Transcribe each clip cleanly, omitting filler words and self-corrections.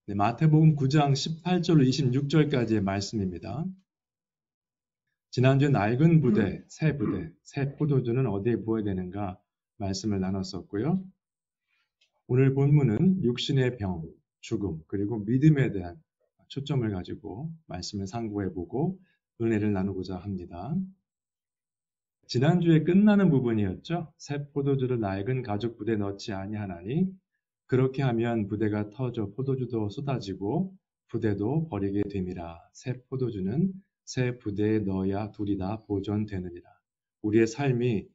네, 마태복음 9장 18절로 26절까지의 말씀입니다. 지난주에 낡은 부대, 새 포도주는 어디에 부어야 되는가 말씀을 나눴었고요. 오늘 본문은 육신의 병, 죽음, 그리고 믿음에 대한 초점을 가지고 말씀을 상고해보고 은혜를 나누고자 합니다. 지난주에 끝나는 부분이었죠. 새 포도주를 낡은 가죽 부대에 넣지 아니하나니 그렇게 하면 부대가 터져 포도주도 쏟아지고 부대도 버리게 됨이라. 새 포도주는 새 부대에 넣어야 둘이 다 보존되느니라. 우리의 삶이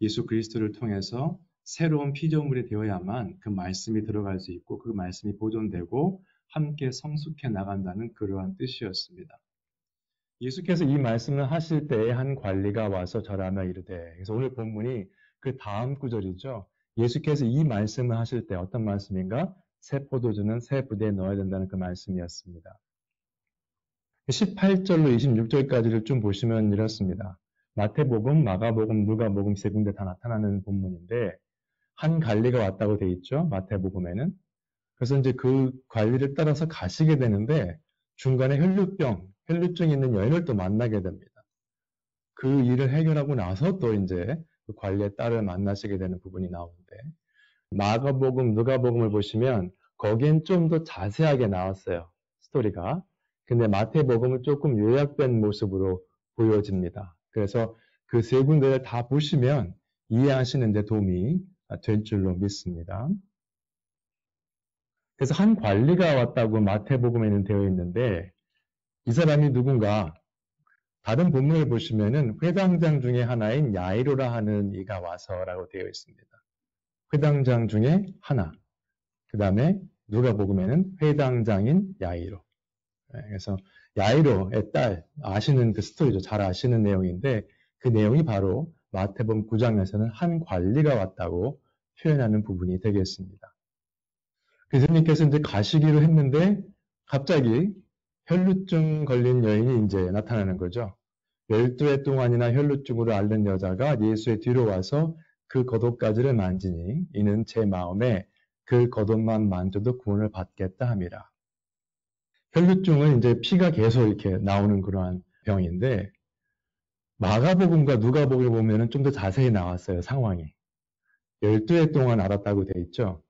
예수 그리스도를 통해서 새로운 피조물이 되어야만 그 말씀이 들어갈 수 있고 그 말씀이 보존되고 함께 성숙해 나간다는 그러한 뜻이었습니다. 예수께서 이 말씀을 하실 때에 한 관리가 와서 절하며 이르되, 그래서 오늘 본문이 그 다음 구절이죠. 예수께서 이 말씀을 하실 때 어떤 말씀인가? 새 포도주는 새 부대에 넣어야 된다는 그 말씀이었습니다. 18절로 26절까지를 좀 보시면 이렇습니다. 마태복음, 마가복음, 누가복음 세 군데 다 나타나는 본문인데 한 관리가 왔다고 돼 있죠. 마태복음에는. 그래서 이제 그 관리를 따라서 가시게 되는데 중간에 혈루증이 있는 여인을 또 만나게 됩니다. 그 일을 해결하고 나서 또 이제 그 관리의 딸을 만나시게 되는 부분이 나오는데 마가복음, 누가복음을 보시면 거기엔 좀 더 자세하게 나왔어요. 스토리가. 근데 마태복음은 조금 요약된 모습으로 보여집니다. 그래서 그 세 군데를 다 보시면 이해하시는 데 도움이 될 줄로 믿습니다. 그래서 한 관리가 왔다고 마태복음에는 되어 있는데 이 사람이 누군가 다른 본문을 보시면은 회당장 중에 하나인 야이로라 하는 이가 와서라고 되어 있습니다. 회당장 중에 하나. 그 다음에 누가복음에는 회당장인 야이로. 그래서 야이로의 딸 아시는 그 스토리죠. 잘 아시는 내용인데 그 내용이 바로 마태복음 9장에서는 한 관리가 왔다고 표현하는 부분이 되겠습니다. 예수님께서 이제 가시기로 했는데 갑자기 혈루증 걸린 여인이 이제 나타나는 거죠. 12해 동안이나 혈루증으로 앓는 여자가 예수의 뒤로 와서 그 겉옷가지를 만지니 이는 제 마음에 그 겉옷만 만져도 구원을 받겠다 함이라. 혈루증은 이제 피가 계속 이렇게 나오는 그러한 병인데 마가복음과 누가복음을 보면은 좀 더 자세히 나왔어요. 상황이. 12해 동안 앓았다고 돼 있죠.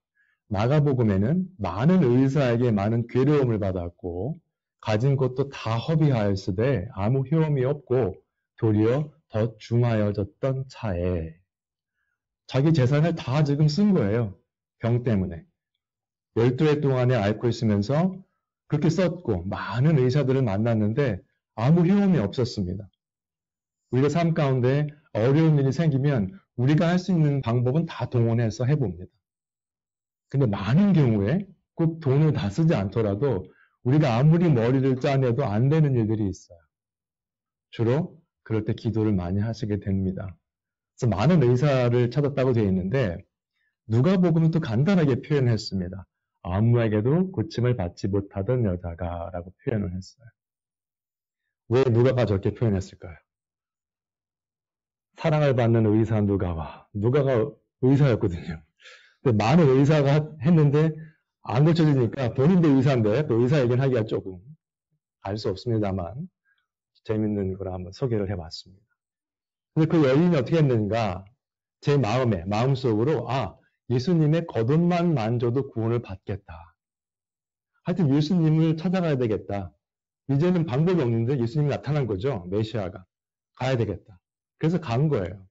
마가복음에는 많은 의사에게 많은 괴로움을 받았고 가진 것도 다 허비하였으되 아무 효험이 없고 도리어 더 중하여졌던 차에 자기 재산을 다 지금 쓴 거예요. 병 때문에. 12해 동안에 앓고 있으면서 그렇게 썼고 많은 의사들을 만났는데 아무 효험이 없었습니다. 우리가 삶 가운데 어려운 일이 생기면 우리가 할 수 있는 방법은 다 동원해서 해봅니다. 근데 많은 경우에 꼭 돈을 다 쓰지 않더라도 우리가 아무리 머리를 짜내도 안 되는 일들이 있어요. 주로 그럴 때 기도를 많이 하시게 됩니다. 그래서 많은 의사를 찾았다고 되어 있는데 누가복음은 또 간단하게 표현했습니다. 아무에게도 고침을 받지 못하던 여자가 라고 표현을 했어요. 왜 누가가 저렇게 표현했을까요? 사랑을 받는 의사 누가가 의사였거든요. 근데 많은 의사가 했는데 안 고쳐지니까 본인도 의사인데 또 의사 얘기는 하기가 조금 알 수 없습니다만 재밌는 걸 한번 소개를 해봤습니다. 근데 그 여인이 어떻게 했는가? 제 마음속으로 예수님의 겉옷만 만져도 구원을 받겠다. 하여튼 예수님을 찾아가야 되겠다. 이제는 방법이 없는데 예수님이 나타난 거죠. 메시아가. 가야 되겠다. 그래서 간 거예요.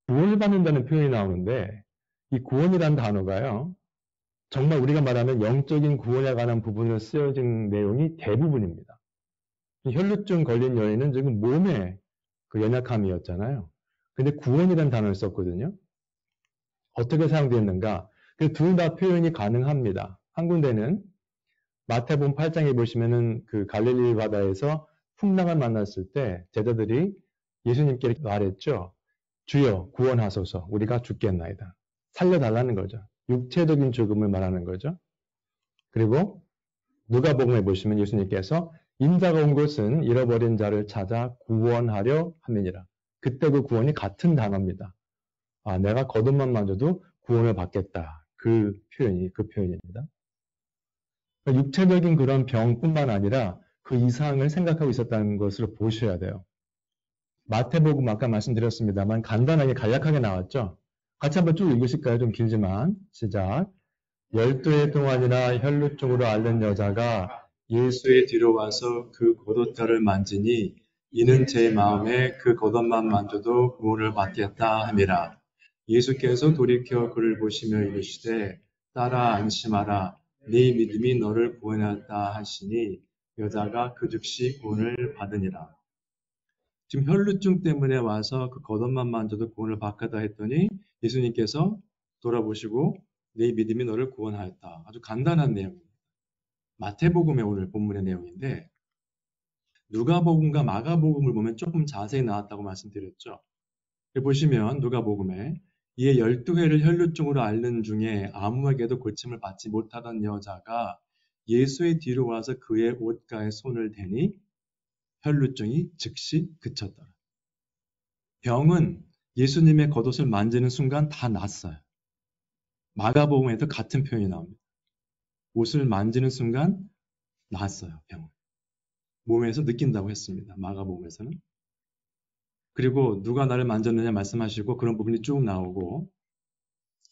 구원을 받는다는 표현이 나오는데 이 구원이라는 단어가요. 정말 우리가 말하는 영적인 구원에 관한 부분을 쓰여진 내용이 대부분입니다. 이 혈루증 걸린 여인은 지금 몸에 그 연약함이었잖아요. 근데 구원이라는 단어를 썼거든요. 어떻게 사용되었는가? 둘 다 표현이 가능합니다. 한 군데는 마태복음 8장에 보시면은 그 갈릴리 바다에서 풍랑을 만났을 때 제자들이 예수님께 말했죠. 주여 구원하소서 우리가 죽겠나이다. 살려달라는 거죠. 육체적인 죽음을 말하는 거죠. 그리고 누가복음에 보시면 예수님께서 인자가 온 것은 잃어버린 자를 찾아 구원하려 함이니라. 그때 그 구원이 같은 단어입니다. 내가 겉옷만 만져도 구원을 받겠다. 그 표현입니다. 그러니까 육체적인 그런 병뿐만 아니라 그 이상을 생각하고 있었다는 것으로 보셔야 돼요. 마태복음 아까 말씀드렸습니다만 간단하게 간략하게 나왔죠. 같이 한번 쭉 읽으실까요? 좀 길지만. 시작. 12해 동안이나 혈루증으로 앓는 여자가 예수의 뒤로 와서 그 겉옷자를 만지니 이는 제 마음에 그 겉옷만 만져도 구원을 받겠다 함이라. 예수께서 돌이켜 그를 보시며 이르시되 딸아 안심하라 네 믿음이 너를 구원하였다 하시니 여자가 그 즉시 구원을 받으니라. 지금 혈루증 때문에 와서 그 겉옷만 만져도 구원을 받겠다 했더니 예수님께서 돌아보시고 네 믿음이 너를 구원하였다. 아주 간단한 내용입니다. 마태복음의 오늘 본문의 내용인데 누가복음과 마가복음을 보면 조금 자세히 나왔다고 말씀드렸죠. 여기 보시면 누가복음에 이에 12회를 혈루증으로 앓는 중에 아무에게도 고침을 받지 못하던 여자가 예수의 뒤로 와서 그의 옷가에 손을 대니 혈루증이 즉시 그쳤더라. 병은 예수님의 겉옷을 만지는 순간 다 났어요. 마가복음에도 같은 표현이 나옵니다. 옷을 만지는 순간 났어요, 병은. 몸에서 느낀다고 했습니다. 마가복음에서는. 그리고 누가 나를 만졌느냐 말씀하시고 그런 부분이 쭉 나오고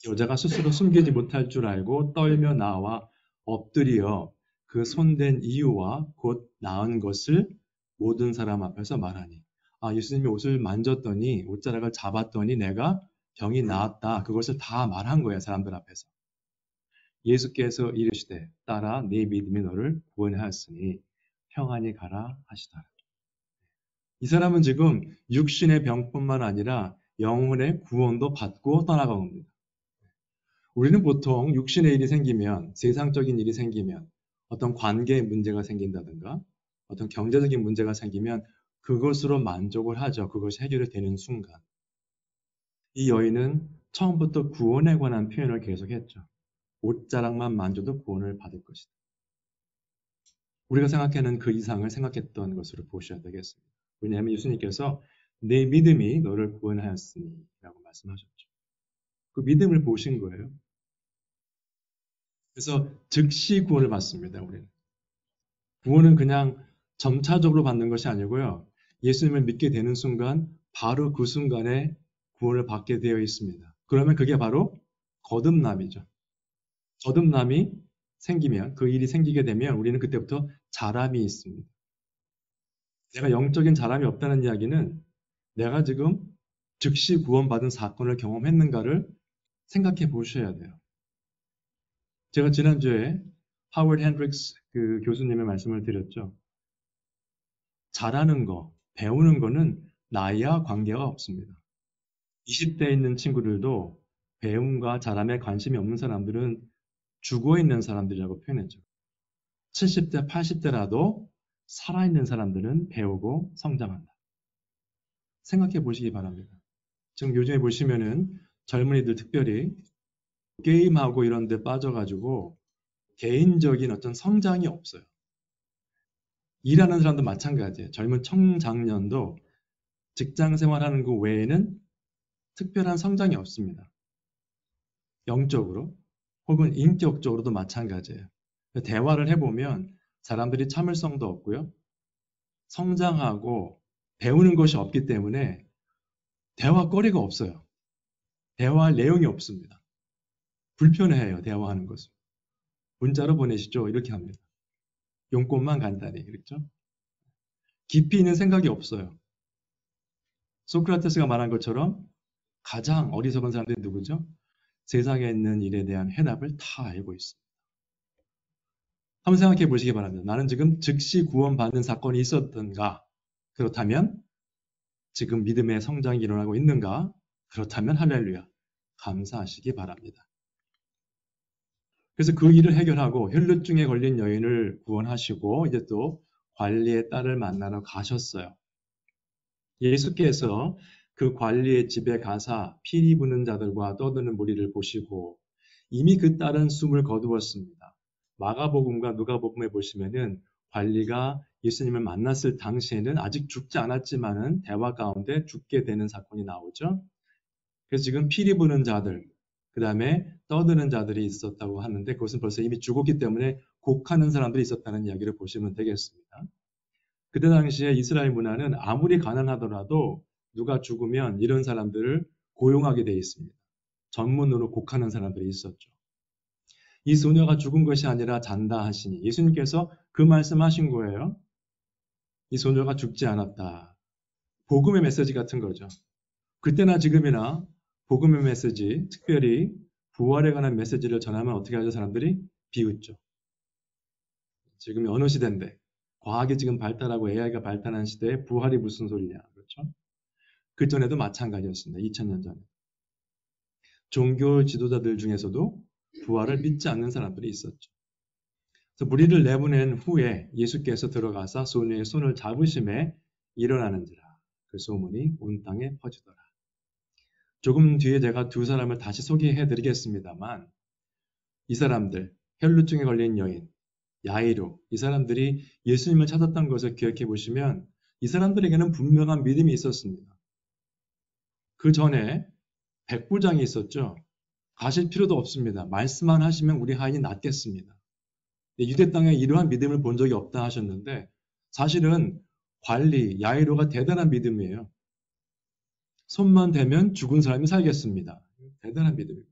여자가 스스로 숨기지 못할 줄 알고 떨며 나와 엎드려 그 손댄 이유와 곧 나은 것을 모든 사람 앞에서 말하니 예수님이 옷을 만졌더니 옷자락을 잡았더니 내가 병이 나았다. 그것을 다 말한 거예요. 사람들 앞에서. 예수께서 이르시되 딸아 네 믿음이 너를 구원하였으니 평안히 가라 하시더라. 이 사람은 지금 육신의 병뿐만 아니라 영혼의 구원도 받고 떠나간 겁니다. 우리는 보통 육신의 일이 생기면 세상적인 일이 생기면 어떤 관계의 문제가 생긴다든가 어떤 경제적인 문제가 생기면 그것으로 만족을 하죠. 그것이 해결이 되는 순간. 이 여인은 처음부터 구원에 관한 표현을 계속했죠. 옷자락만 만져도 구원을 받을 것이다. 우리가 생각하는 그 이상을 생각했던 것으로 보셔야 되겠습니다. 왜냐하면 예수님께서 내 믿음이 너를 구원하였으니 라고 말씀하셨죠. 그 믿음을 보신 거예요. 그래서 즉시 구원을 받습니다. 우리는. 구원은 그냥 점차적으로 받는 것이 아니고요. 예수님을 믿게 되는 순간 바로 그 순간에 구원을 받게 되어 있습니다. 그러면 그게 바로 거듭남이죠. 거듭남이 생기면 그 일이 생기게 되면 우리는 그때부터 자람이 있습니다. 내가 영적인 자람이 없다는 이야기는 내가 지금 즉시 구원받은 사건을 경험했는가를 생각해 보셔야 돼요. 제가 지난주에 하워드 핸드릭스 그 교수님의 말씀을 드렸죠. 잘하는 거, 배우는 거는 나이와 관계가 없습니다. 20대에 있는 친구들도 배움과 자람에 관심이 없는 사람들은 죽어있는 사람들이라고 표현했죠. 70대, 80대라도 살아있는 사람들은 배우고 성장한다. 생각해 보시기 바랍니다. 지금 요즘에 보시면은 젊은이들 특별히 게임하고 이런 데 빠져가지고 개인적인 어떤 성장이 없어요. 일하는 사람도 마찬가지예요. 젊은 청장년도 직장 생활하는 그 외에는 특별한 성장이 없습니다. 영적으로 혹은 인격적으로도 마찬가지예요. 대화를 해보면 사람들이 참을성도 없고요. 성장하고 배우는 것이 없기 때문에 대화거리가 없어요. 대화할 내용이 없습니다. 불편해해요. 대화하는 것을. 문자로 보내시죠. 이렇게 합니다. 용건만 간단히. 그렇죠? 깊이 있는 생각이 없어요. 소크라테스가 말한 것처럼 가장 어리석은 사람들이 누구죠? 세상에 있는 일에 대한 해답을 다 알고 있습니다. 한번 생각해 보시기 바랍니다. 나는 지금 즉시 구원받는 사건이 있었던가? 그렇다면 지금 믿음의 성장이 일어나고 있는가? 그렇다면 할렐루야. 감사하시기 바랍니다. 그래서 그 일을 해결하고 혈루증에 걸린 여인을 구원하시고 이제 또 관리의 딸을 만나러 가셨어요. 예수께서 그 관리의 집에 가사 피리 부는 자들과 떠드는 무리를 보시고 이미 그 딸은 숨을 거두었습니다. 마가복음과 누가복음에 보시면은 관리가 예수님을 만났을 당시에는 아직 죽지 않았지만은 대화 가운데 죽게 되는 사건이 나오죠. 그래서 지금 피리 부는 자들, 그 다음에 떠드는 자들이 있었다고 하는데 그것은 벌써 이미 죽었기 때문에 곡하는 사람들이 있었다는 이야기를 보시면 되겠습니다. 그때 당시에 이스라엘 문화는 아무리 가난하더라도 누가 죽으면 이런 사람들을 고용하게 되어 있습니다. 전문으로 곡하는 사람들이 있었죠. 이 소녀가 죽은 것이 아니라 잔다 하시니 예수님께서 그 말씀하신 거예요. 이 소녀가 죽지 않았다. 복음의 메시지 같은 거죠. 그때나 지금이나 복음의 메시지, 특별히 부활에 관한 메시지를 전하면 어떻게 하죠? 사람들이 비웃죠. 지금이 어느 시대인데 과학이 지금 발달하고 AI가 발달한 시대에 부활이 무슨 소리냐. 그렇죠? 그 전에도 마찬가지였습니다. 2000년 전에. 종교 지도자들 중에서도 부활을 믿지 않는 사람들이 있었죠. 그래서 무리를 내보낸 후에 예수께서 들어가서 소녀의 손을 잡으심에 일어나는지라 그 소문이 온 땅에 퍼지더라. 조금 뒤에 제가 두 사람을 다시 소개해 드리겠습니다만 이 사람들, 혈루증에 걸린 여인, 야이로, 이 사람들이 예수님을 찾았던 것을 기억해 보시면 이 사람들에게는 분명한 믿음이 있었습니다. 그 전에 백부장이 있었죠. 가실 필요도 없습니다. 말씀만 하시면 우리 하인이 낫겠습니다. 유대 땅에 이러한 믿음을 본 적이 없다 하셨는데 사실은 관리, 야이로가 대단한 믿음이에요. 손만 대면 죽은 사람이 살겠습니다. 대단한 믿음입니다.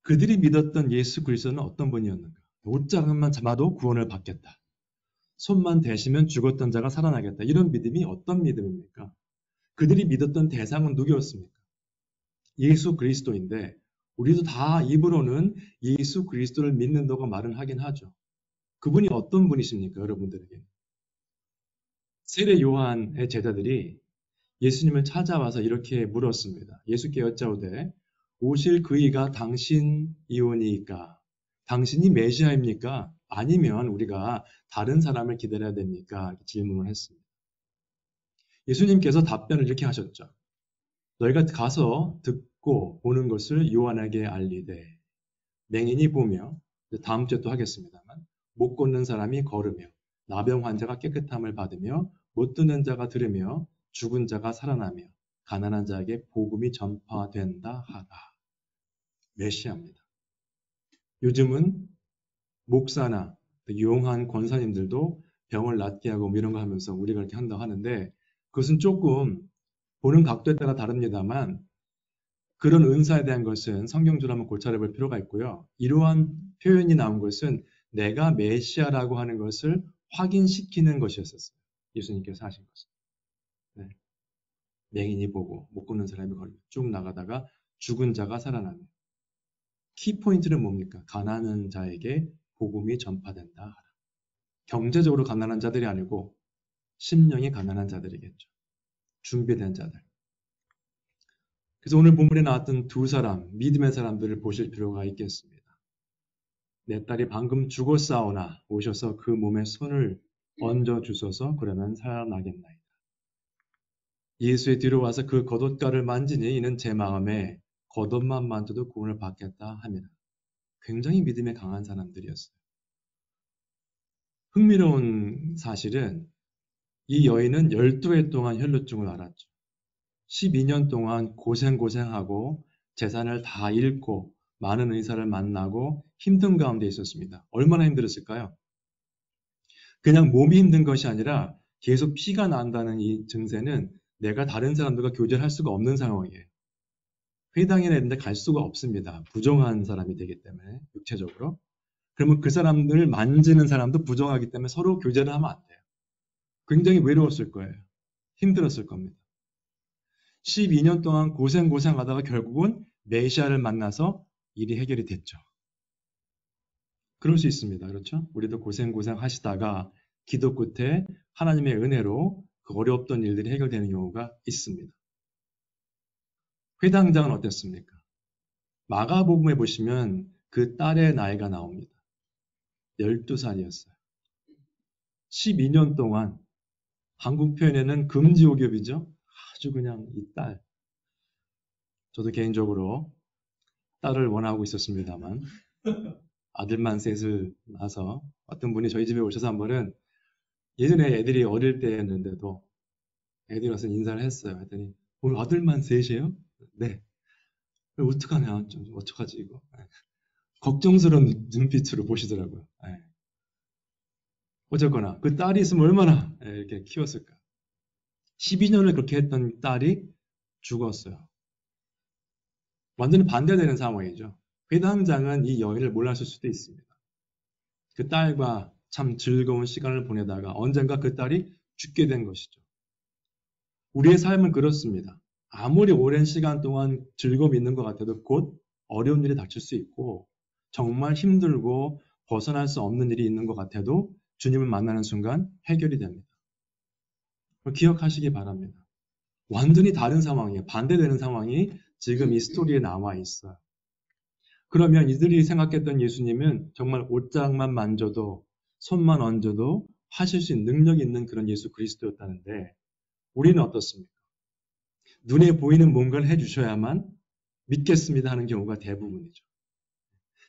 그들이 믿었던 예수 그리스도는 어떤 분이었는가? 옷자락만 잡아도 구원을 받겠다. 손만 대시면 죽었던 자가 살아나겠다. 이런 믿음이 어떤 믿음입니까? 그들이 믿었던 대상은 누구였습니까? 예수 그리스도인데 우리도 다 입으로는 예수 그리스도를 믿는다고 말은 하긴 하죠. 그분이 어떤 분이십니까? 여러분들에게. 세례 요한의 제자들이 예수님을 찾아와서 이렇게 물었습니다. 예수께 여짜오되 오실 그이가 당신이오니까 당신이 메시아입니까? 아니면 우리가 다른 사람을 기다려야 됩니까? 이렇게 질문을 했습니다. 예수님께서 답변을 이렇게 하셨죠. 너희가 가서 듣고 보는 것을 요한에게 알리되 맹인이 보며 다음 주에 또 하겠습니다만 못 걷는 사람이 걸으며 나병 환자가 깨끗함을 받으며 못 듣는 자가 들으며 죽은 자가 살아나며 가난한 자에게 복음이 전파된다 하라. 메시아입니다. 요즘은 목사나 유용한 권사님들도 병을 낫게 하고 이런 거 하면서 우리가 이렇게 한다고 하는데 그것은 조금 보는 각도에 따라 다릅니다만 그런 은사에 대한 것은 성경적으로 한번 고찰해 볼 필요가 있고요. 이러한 표현이 나온 것은 내가 메시아라고 하는 것을 확인시키는 것이었었어요. 예수님께서 하신 것은. 네. 맹인이 보고 못 걷는 사람이 걸리고 쭉 나가다가 죽은 자가 살아나는 키포인트는 뭡니까? 가난한 자에게 복음이 전파된다 하라. 경제적으로 가난한 자들이 아니고 심령이 가난한 자들이겠죠. 준비된 자들. 그래서 오늘 본문에 나왔던 두 사람, 믿음의 사람들을 보실 필요가 있겠습니다. 내 딸이 방금 죽었사오나 오셔서 그 몸에 손을 얹어 주소서 그러면 살아나겠나이다. 예수의 뒤로 와서 그 겉옷가를 만지니 이는 제 마음에 겉옷만 만져도 구원을 받겠다 하면 굉장히 믿음에 강한 사람들이었어요. 흥미로운 사실은 이 여인은 12해 동안 혈루증을 앓았죠. 12년 동안 고생하고 재산을 다 잃고 많은 의사를 만나고 힘든 가운데 있었습니다. 얼마나 힘들었을까요? 그냥 몸이 힘든 것이 아니라 계속 피가 난다는 이 증세는 내가 다른 사람들과 교제를 할 수가 없는 상황이에요. 회당이나 이런 데 갈 수가 없습니다. 부정한 사람이 되기 때문에 육체적으로. 그러면 그 사람들을 만지는 사람도 부정하기 때문에 서로 교제를 하면 안 돼요. 굉장히 외로웠을 거예요. 힘들었을 겁니다. 12년 동안 고생하다가 결국은 메시아를 만나서 일이 해결이 됐죠. 그럴 수 있습니다. 그렇죠? 우리도 고생 하시다가 기도 끝에 하나님의 은혜로 그 어려웠던 일들이 해결되는 경우가 있습니다. 회당장은 어땠습니까? 마가복음에 보시면 그 딸의 나이가 나옵니다. 12살이었어요. 12년 동안 한국 표현에는 금지옥엽이죠. 아주 그냥 이 딸. 저도 개인적으로 딸을 원하고 있었습니다만 아들만 셋을 낳아서 어떤 분이 저희 집에 오셔서 한 번은 예전에 애들이 어릴 때였는데도 애들이 와서 인사를 했어요. 했더니 오늘 아들만 셋이에요? 네. 어떡하냐. 좀 어떡하지 이거. 걱정스러운 눈빛으로 보시더라고요. 예. 어쨌거나 그 딸이 있으면 얼마나 이렇게 키웠을까. 12년을 그렇게 했던 딸이 죽었어요. 완전히 반대되는 상황이죠. 회당장은 이 여인을 몰랐을 수도 있습니다. 그 딸과 참 즐거운 시간을 보내다가 언젠가 그 딸이 죽게 된 것이죠. 우리의 삶은 그렇습니다. 아무리 오랜 시간 동안 즐거움이 있는 것 같아도 곧 어려운 일이 닥칠 수 있고 정말 힘들고 벗어날 수 없는 일이 있는 것 같아도 주님을 만나는 순간 해결이 됩니다. 기억하시기 바랍니다. 완전히 다른 상황이에요. 반대되는 상황이 지금 이 스토리에 나와 있어요. 그러면 이들이 생각했던 예수님은 정말 옷장만 만져도 손만 얹어도 하실 수 있는 능력 있는 그런 예수 그리스도였다는데 우리는 어떻습니까? 눈에 보이는 뭔가를 해주셔야만 믿겠습니다 하는 경우가 대부분이죠.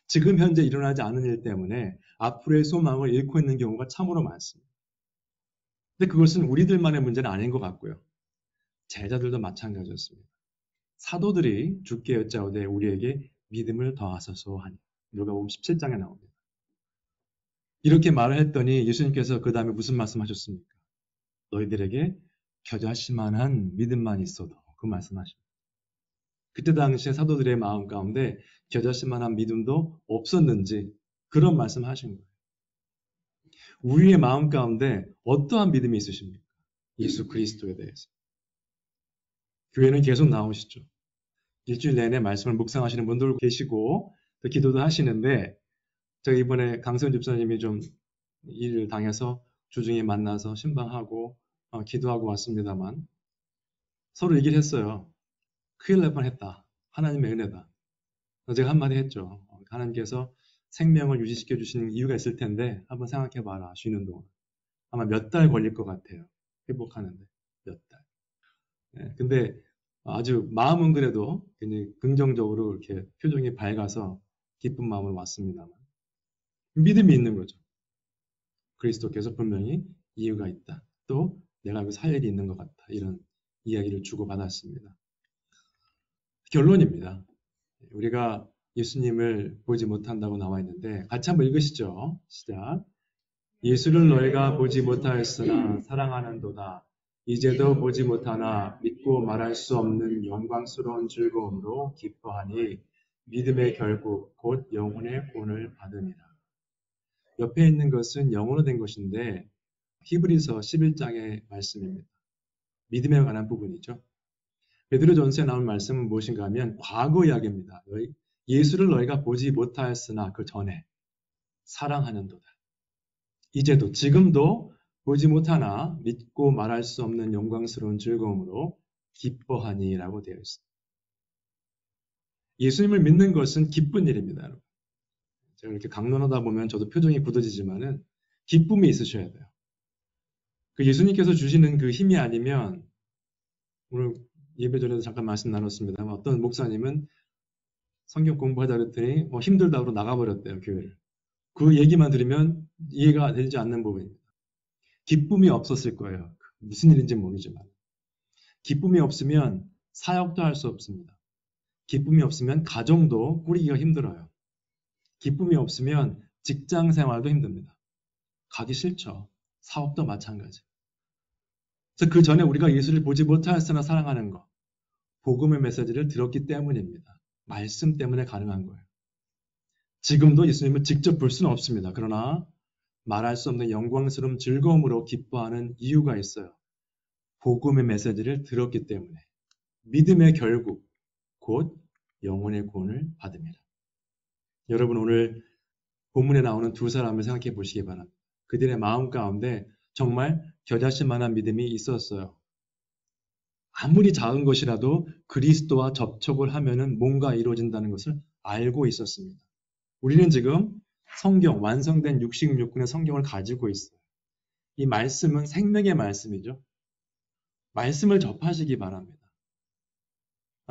지금 현재 일어나지 않은 일 때문에 앞으로의 소망을 잃고 있는 경우가 참으로 많습니다. 근데 그것은 우리들만의 문제는 아닌 것 같고요. 제자들도 마찬가지였습니다. 사도들이 주께 여짜오되 우리에게 믿음을 더하소서 하니 누가복음 17장에 나옵니다. 이렇게 말을 했더니 예수님께서 그 다음에 무슨 말씀하셨습니까? 너희들에게 겨자씨만한 믿음만 있어도 그 말씀하십니다. 그때 당시에 사도들의 마음 가운데 겨자씨만한 믿음도 없었는지 그런 말씀하신 거예요. 우리의 마음 가운데 어떠한 믿음이 있으십니까? 예수 그리스도에 대해서. 교회는 계속 나오시죠. 일주일 내내 말씀을 묵상하시는 분들 계시고 또 기도도 하시는데 제가 이번에 강선 집사님이 좀 일을 당해서 주중에 만나서 신방하고 기도하고 왔습니다만 서로 얘기를 했어요. 큰일 날 뻔했다. 하나님의 은혜다. 제가 한마디 했죠. 하나님께서 생명을 유지시켜 주시는 이유가 있을 텐데 한번 생각해 봐라. 쉬는 동안. 아마 몇 달 걸릴 것 같아요. 회복하는데. 몇 달. 네, 근데 아주 마음은 그래도 굉장히 긍정적으로 이렇게 표정이 밝아서 기쁜 마음으로 왔습니다만 믿음이 있는 거죠. 그리스도께서 분명히 이유가 있다. 또 내가 여기서 할 일이 있는 것 같다. 이런 이야기를 주고받았습니다. 결론입니다. 우리가 예수님을 보지 못한다고 나와 있는데 같이 한번 읽으시죠. 시작. 예수를 너희가 보지 못하였으나 사랑하는도다. 이제도 보지 못하나 믿고 말할 수 없는 영광스러운 즐거움으로 기뻐하니 믿음의 결국 곧 영혼의 구원을 받음이라. 옆에 있는 것은 영어로 된 것인데 히브리서 11장의 말씀입니다. 믿음에 관한 부분이죠. 베드로전서에 나온 말씀은 무엇인가 하면 과거 이야기입니다. 예수를 너희가 보지 못하였으나 그 전에 사랑하는도다. 이제도 지금도 보지 못하나 믿고 말할 수 없는 영광스러운 즐거움으로 기뻐하니라고 되어 있습니다. 예수님을 믿는 것은 기쁜 일입니다. 여러분. 제가 이렇게 강론하다 보면 저도 표정이 굳어지지만은 기쁨이 있으셔야 돼요. 그 예수님께서 주시는 그 힘이 아니면 오늘 예배 전에도 잠깐 말씀 나눴습니다만 어떤 목사님은 성경 공부하자 그랬더니 힘들다고 나가버렸대요. 교회를. 그 얘기만 들으면 이해가 되지 않는 부분입니다. 기쁨이 없었을 거예요. 무슨 일인지 모르지만. 기쁨이 없으면 사역도 할 수 없습니다. 기쁨이 없으면 가정도 꾸리기가 힘들어요. 기쁨이 없으면 직장 생활도 힘듭니다. 가기 싫죠. 사업도 마찬가지. 그래서 그 전에 우리가 예수를 보지 못하였으나 사랑하는 것, 복음의 메시지를 들었기 때문입니다. 말씀 때문에 가능한 거예요. 지금도 예수님을 직접 볼 수는 없습니다. 그러나 말할 수 없는 영광스러운 즐거움으로 기뻐하는 이유가 있어요. 복음의 메시지를 들었기 때문에 믿음의 결국 곧 영혼의 구원을 받습니다. 여러분 오늘 본문에 나오는 두 사람을 생각해 보시기 바랍니다. 그들의 마음 가운데 정말 겨자씨만한 믿음이 있었어요. 아무리 작은 것이라도 그리스도와 접촉을 하면은 뭔가 이루어진다는 것을 알고 있었습니다. 우리는 지금 성경, 완성된 66권의 성경을 가지고 있어요. 이 말씀은 생명의 말씀이죠. 말씀을 접하시기 바랍니다.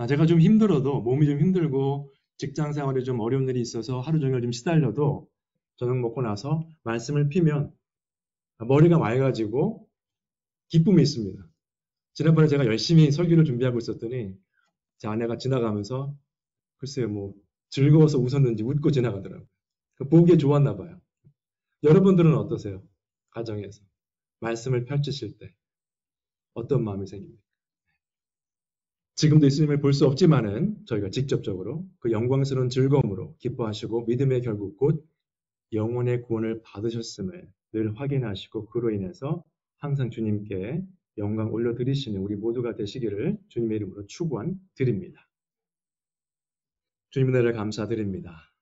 제가 좀 힘들어도, 몸이 좀 힘들고 직장 생활에 좀 어려운 일이 있어서 하루 종일 좀 시달려도 저녁 먹고 나서 말씀을 피면 머리가 맑아지고 기쁨이 있습니다. 지난번에 제가 열심히 설교를 준비하고 있었더니 제 아내가 지나가면서 글쎄요 즐거워서 웃었는지 웃고 지나가더라고요. 보기에 좋았나 봐요. 여러분들은 어떠세요? 가정에서 말씀을 펼치실 때 어떤 마음이 생깁니까? 지금도 예수님을 볼 수 없지만은 저희가 직접적으로 그 영광스러운 즐거움으로 기뻐하시고 믿음의 결국 곧 영혼의 구원을 받으셨음을 늘 확인하시고 그로 인해서 항상 주님께 영광 올려드리시는 우리 모두가 되시기를 주님의 이름으로 축원 드립니다. 주님 은혜를 감사드립니다.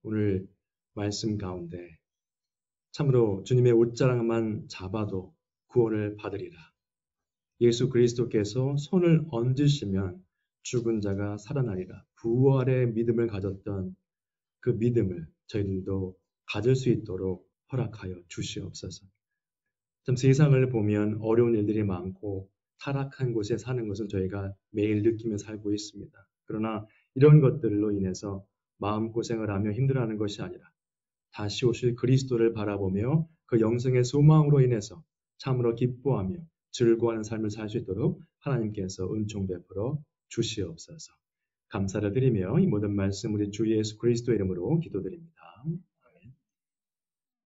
오늘 말씀 가운데 참으로 주님의 옷자락만 잡아도 구원을 받으리라. 예수 그리스도께서 손을 얹으시면 죽은 자가 살아나리라. 부활의 믿음을 가졌던 그 믿음을 저희들도 가질 수 있도록 허락하여 주시옵소서. 참 세상을 보면 어려운 일들이 많고 타락한 곳에 사는 것을 저희가 매일 느끼며 살고 있습니다. 그러나 이런 것들로 인해서 마음고생을 하며 힘들어하는 것이 아니라 다시 오실 그리스도를 바라보며 그 영생의 소망으로 인해서 참으로 기뻐하며 즐거워하는 삶을 살 수 있도록 하나님께서 은총 베풀어 주시옵소서. 감사를 드리며 이 모든 말씀 우리 주 예수 그리스도의 이름으로 기도드립니다.